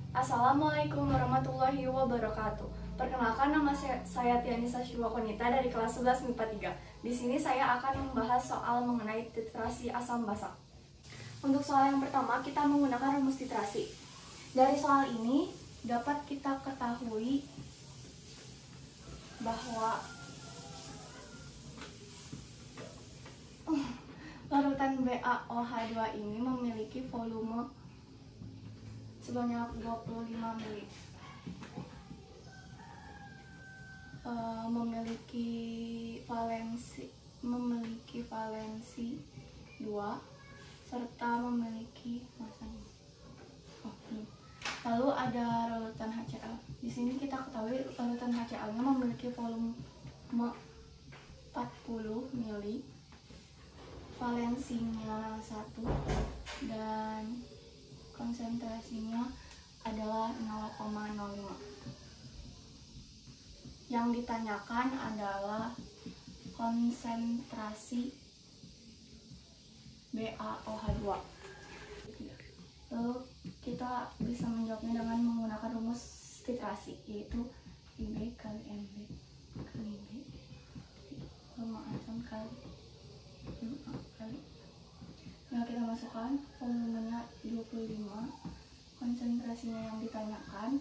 Assalamualaikum warahmatullahi wabarakatuh. Perkenalkan, nama saya Tianisa Shirwakonita dari kelas 11 MIPA 3. Di sini saya akan membahas soal mengenai titrasi asam basa. Untuk soal yang pertama, kita menggunakan rumus titrasi. Dari soal ini dapat kita ketahui bahwa larutan BaOH2 ini memiliki volume sebanyak 25 ml. Memiliki valensi 2 serta memiliki masanya. Lalu ada larutan HCl. Di sini kita ketahui larutan HCl-nya memiliki volume 40 ml, valensinya 1 dan konsentrasinya adalah 0,05. Yang ditanyakan adalah konsentrasi BaOH2. Lalu kita bisa menjawabnya dengan menggunakan rumus titrasi, yaitu IB kali MB kali B volume asam kali MA kali. Nah, kita masukkan volumenya 25, konsentrasinya yang ditanyakan,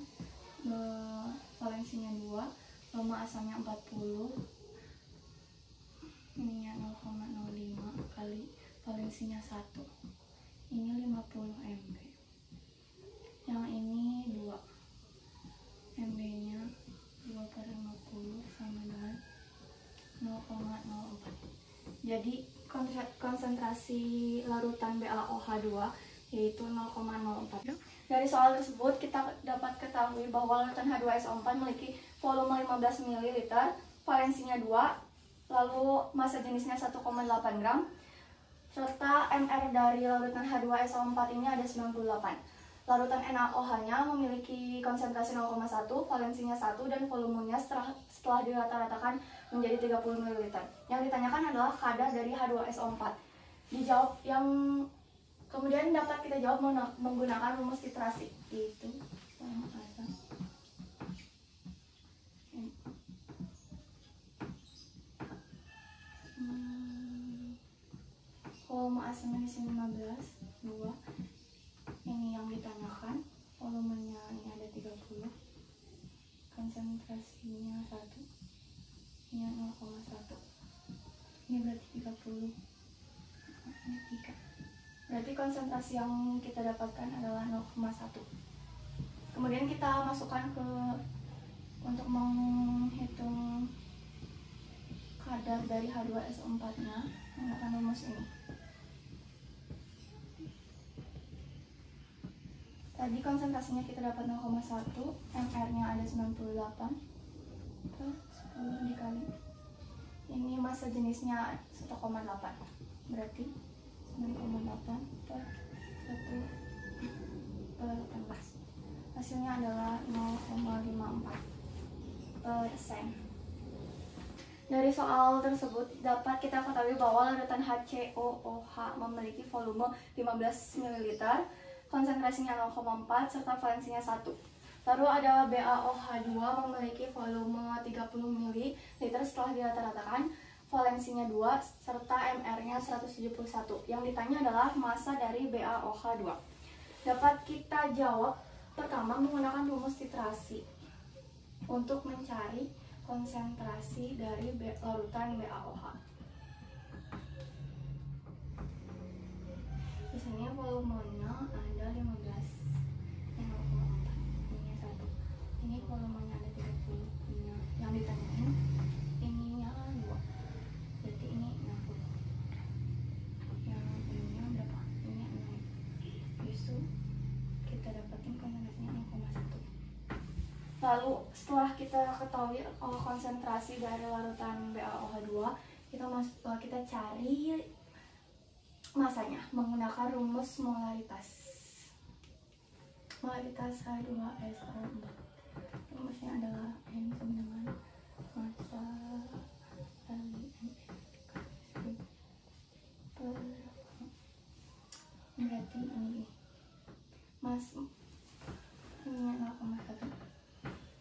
valensinya 2, volume asamnya 40, ininya 0,05 kali valensinya 1, ini 50 mb, yang ini 2, mb nya 2/50 sama dengan 0,04. Jadi konsentrasi larutan BaOH2 yaitu 0,04. Dari soal tersebut kita dapat ketahui bahwa larutan H2SO4 memiliki volume 15 ml, valensinya 2, lalu massa jenisnya 1,8 gram, serta MR dari larutan H2SO4 ini ada 98. Larutan NaOH-nya memiliki konsentrasi 0,1, valensinya 1, dan volumenya setelah dirata-ratakan menjadi 30 ml. Yang ditanyakan adalah kadar dari H2SO4. Dijawab yang kemudian dapat kita jawab menggunakan rumus titrasi, yaitu volume asamnya di sini 15, 2. Ini yang ditanyakan, volumenya ini ada 30, konsentrasinya 1, ini 0,1, ini berarti 30, ini 3. Berarti konsentrasi yang kita dapatkan adalah 0,1. Kemudian kita masukkan untuk menghitung kadar dari H2SO4-nya menggunakan rumus ini. Tadi konsentrasinya kita dapat 0,1, MR-nya ada 98, terus 10 dikali. Ini massa jenisnya 1,8, berarti 9,8 per 1 per 18. Hasilnya adalah 0,54%. Dari soal tersebut dapat kita ketahui bahwa larutan HCOOH memiliki volume 15 ml, konsentrasinya 0,4 serta valensinya 1. Lalu ada BaOH2 memiliki volume 30 ml setelah dirata-ratakan, valensinya 2 serta MR-nya 171. Yang ditanya adalah massa dari BaOH2. Dapat kita jawab pertama menggunakan rumus titrasi untuk mencari konsentrasi dari larutan BaOH. Di sini volumenya ada 15, yang 0,4, ini 1. Ini volumenya ada 30, yang ditanyain ininya 2, berarti ini 60. Yang ininya berapa? Ini 6. Justru kita dapatin konsentrasinya 0,1. Lalu setelah kita ketahui konsentrasi dari larutan BaOH2, kita cari masanya menggunakan rumus molaritas. Molaritas H2SO4. Rumusnya adalah N sama dengan massa kali N per, berarti ini mas ininya 0,1,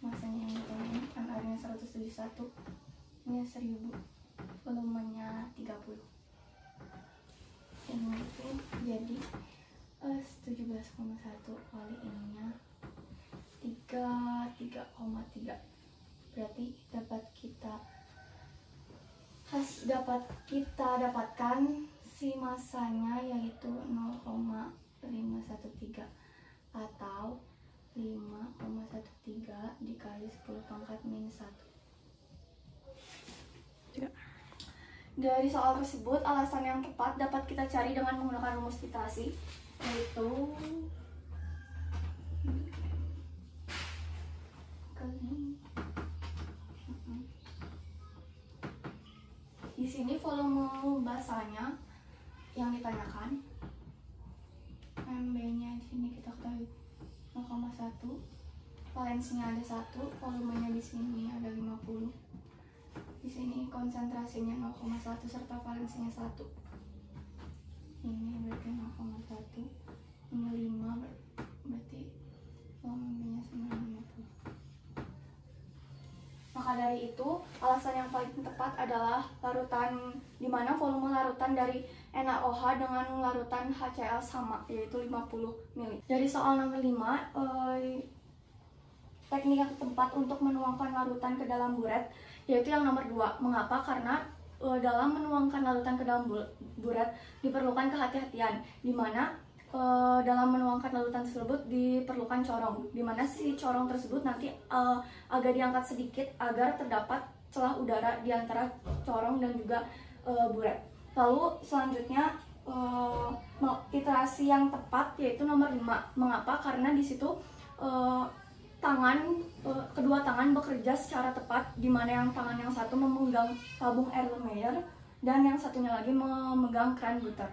masanya yang ini MR-nya 171, ini 1000, volumenya 30. Ini itu jadi 17,1 kali ininya 3,3, berarti dapat kita dapatkan si masanya yaitu 0,513 atau 5,13 dikali 10 pangkat minus 1. Dari soal tersebut, alasan yang tepat dapat kita cari dengan menggunakan rumus titrasi, yaitu di sini volume basanya yang ditanyakan, MB-nya di sini kita ketahui 0,1, valensinya ada 1, volumenya di sini ada 50. Di sini konsentrasinya 0,1 serta valensinya 1. Ini berarti 0,1, ini 5, berarti volumenya 950. Maka dari itu, alasan yang paling tepat adalah larutan, di mana volume larutan dari NaOH dengan larutan HCl sama, yaitu 50 ml. Dari soal nomor 5, teknik yang tepat untuk menuangkan larutan ke dalam buret, yaitu yang nomor 2. Mengapa? Karena dalam menuangkan larutan ke dalam buret diperlukan kehati-hatian, di mana dalam menuangkan larutan tersebut diperlukan corong, di mana si corong tersebut nanti agak diangkat sedikit agar terdapat celah udara di antara corong dan juga buret. Lalu selanjutnya titrasi yang tepat yaitu nomor 5. Mengapa? Karena di situ kedua tangan bekerja secara tepat, di mana yang tangan yang satu memegang tabung Erlenmeyer dan yang satunya lagi memegang kran butter.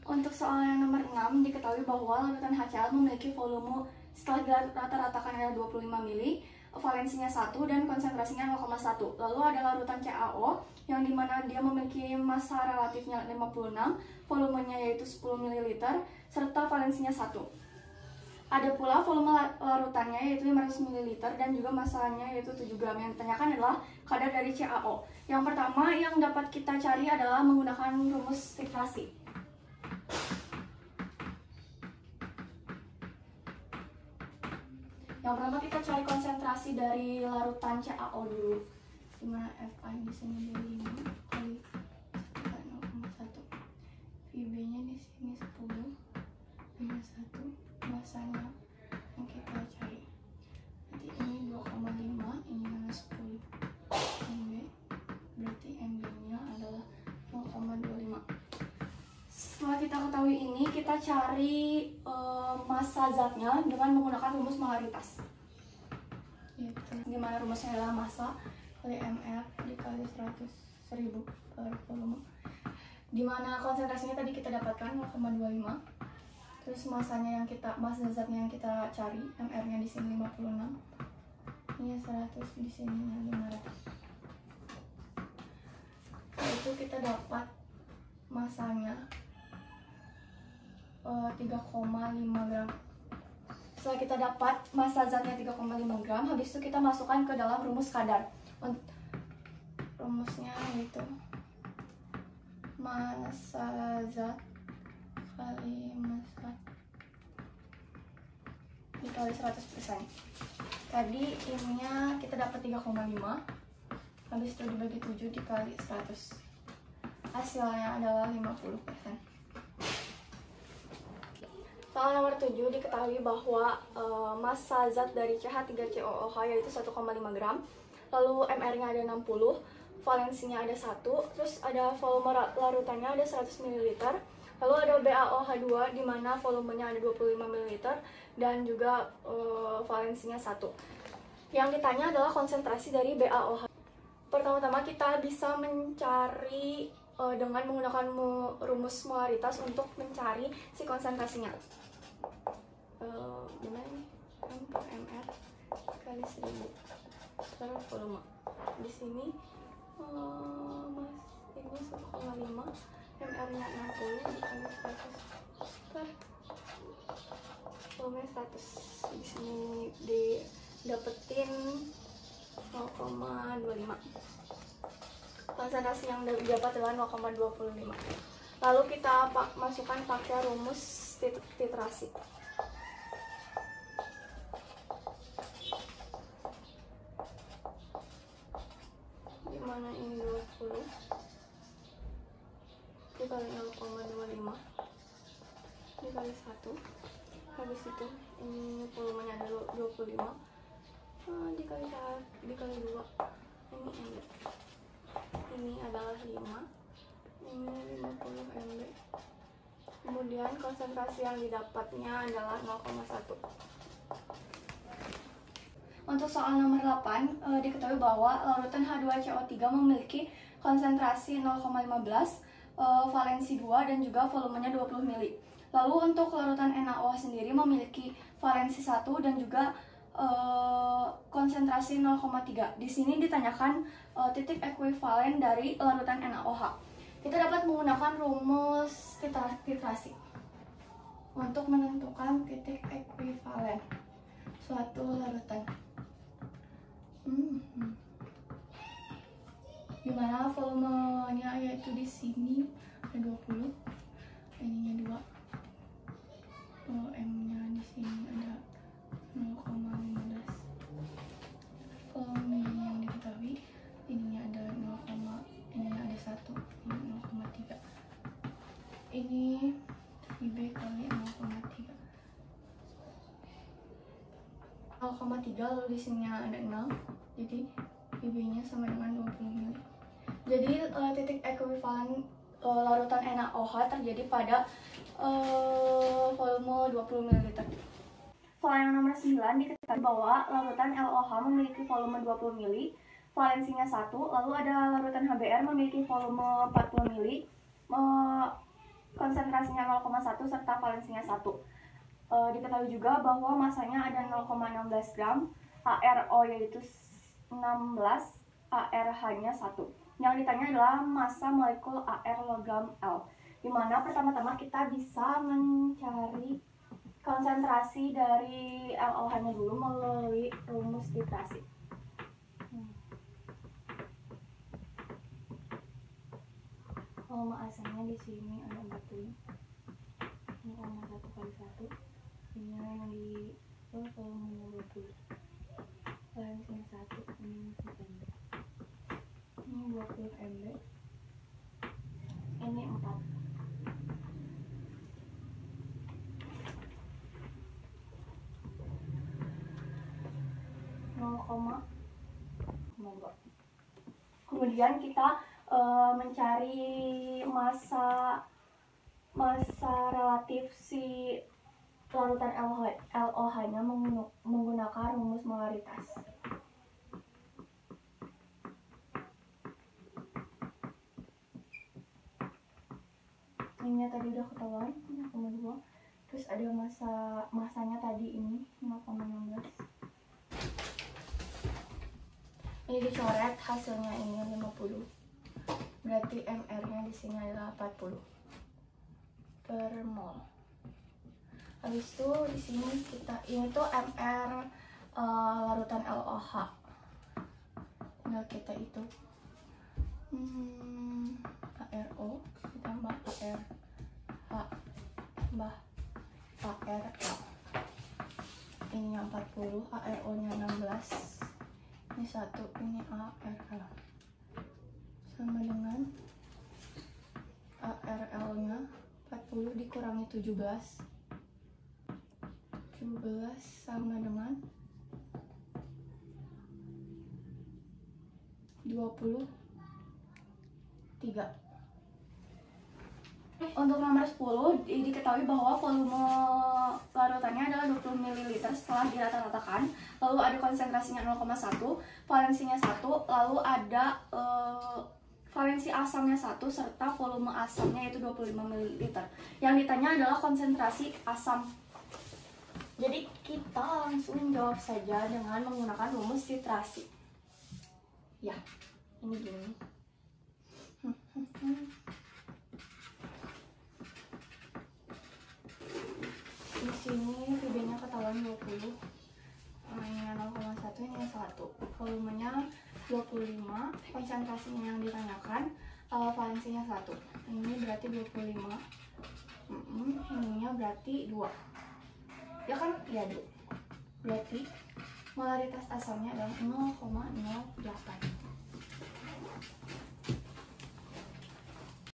Untuk soal yang nomor 6, diketahui bahwa larutan HCl memiliki volume setelah rata-ratakan ada 25 ml, valensinya 1 dan konsentrasinya 0,1. Lalu ada larutan CaO yang dimana dia memiliki massa relatifnya 56, volumenya yaitu 10 ml, serta valensinya 1. Ada pula volume larutannya yaitu 500 ml dan juga massanya yaitu 7 gram. Yang ditanyakan adalah kadar dari CaO. Yang pertama yang dapat kita cari adalah menggunakan rumus titrasi. Yang pertama kita cari konsentrasi dari larutan CaO dulu, dimana Fi di sini 5 kali 0,1, Vb-nya di sini 10 minus 1, masanya yang kita cari. Nanti ini 2,5, ini minus 10 Mb, berarti Mb-nya adalah 0,25. Setelah kita ketahui ini, kita cari massa zatnya dengan menggunakan rumus molaritas. Dimana rumusnya adalah massa kali mR dikali 100.000 per volume. Dimana konsentrasinya tadi kita dapatkan 0,25. Terus massa zatnya yang kita cari, mR-nya di sini 56. Ini 100, di sini 500. Setelah itu kita dapat massanya 3,5 gram. Setelah kita dapat massa zatnya 3,5 gram, habis itu kita masukkan ke dalam rumus kadar. Rumusnya yaitu massa zat kali massa dikali 100%. Tadi ininya kita dapat 3,5, habis itu dibagi 7 dikali 100. Hasilnya adalah 50%. Soal nomor 7, diketahui bahwa massa zat dari CH3COOH yaitu 1,5 gram, lalu MR-nya ada 60, valensinya ada 1, terus ada volume larutannya ada 100 ml, lalu ada BaOH2 di mana volumenya ada 25 ml dan juga valensinya 1. Yang ditanya adalah konsentrasi dari BaOH. Pertama-tama kita bisa mencari dengan menggunakan rumus molaritas untuk mencari si konsentrasinya. Gimana nih? MR kali 1000 per volume. Di sini ini 1,5, MR-nya 60 dikali 100 per volumenya 100. Di sini didapetin 0,25. Konsentrasi yang didapat adalah 0,25. Lalu kita masukkan pakai rumus titrasi. Dimana ini 20 dikali 0,25 dikali 1, habis itu ini volumenya ada 25 dikali 2, ini adalah 5, ini 50 mb. Kemudian konsentrasi yang didapatnya adalah 0,1. Untuk soal nomor 8, diketahui bahwa larutan H2CO3 memiliki konsentrasi 0,15, valensi 2, dan juga volumenya 20 mili. Lalu untuk larutan NaOH sendiri memiliki valensi 1 dan juga konsentrasi 0,3. Di sini ditanyakan titik ekuivalen dari larutan NaOH. Kita dapat menggunakan rumus titrasi untuk menentukan titik ekuivalen suatu larutan. Dimana volumenya yaitu di sini ada 20, ininya 2, m-nya di sini ada 0,15. Volumenya yang diketahui ininya ada 0, ininya ada 1, ini 0,3. Ini VB kali 0,3. 0,3 lalu di sini ada 0, jadi VB-nya sama dengan 20 mili. Jadi titik ekuivalen larutan NaOH terjadi pada volume 20 ml. Soal yang nomor 9 diketahui bahwa larutan LOH memiliki volume 20 ml, valensinya 1, lalu ada larutan HBr memiliki volume 40 ml, konsentrasinya 0,1 serta valensinya 1. Diketahui juga bahwa masanya ada 0,16 gram, ARO yaitu 16, ARH-nya 1. Yang ditanya adalah massa molekul AR logam L, dimana pertama-tama kita bisa mencari konsentrasi dari LOH-nya dulu melalui rumus titrasi. Volume asalnya di sini ada 40, 0,1 kali 1, ini yang di volume 20, valensinya 1, ini 20 mb, ini 4. Kemudian kita mencari massa relatif si larutan LOH-nya menggunakan rumus molaritas. Ini tadi udah ketahuan 0,2. Terus ada masanya tadi ini 0,16. Ini dicoret hasilnya ini 50. Berarti MR-nya di sini adalah 40 per mol. Habis itu di sini ini tuh MR larutan LOH. Tinggal kita itu ARO ditambah AR tambah ARL. Ini yang 40, ARO-nya 16. Ini 1, ini ARL. Sama dengan ARL-nya 40 dikurangi 17. 17 sama dengan 23. Untuk nomor 10 diketahui bahwa volume larutannya adalah 20 ml setelah dirata-ratakan, lalu ada konsentrasinya 0,1, valensinya 1, lalu ada valensi asamnya 1 serta volume asamnya yaitu 25 ml. Yang ditanya adalah konsentrasi asam. Jadi kita langsung jawab saja dengan menggunakan rumus titrasi. Ya, ini gini. Di sini VB-nya 20. Ini 0,1, ini 1. Volumenya 25, konsentrasinya yang ditanyakan, valensinya 1. Ini berarti 25. Ininya berarti 2. Ya kan? Ya, 2. Berarti molaritas asalnya adalah 0,08.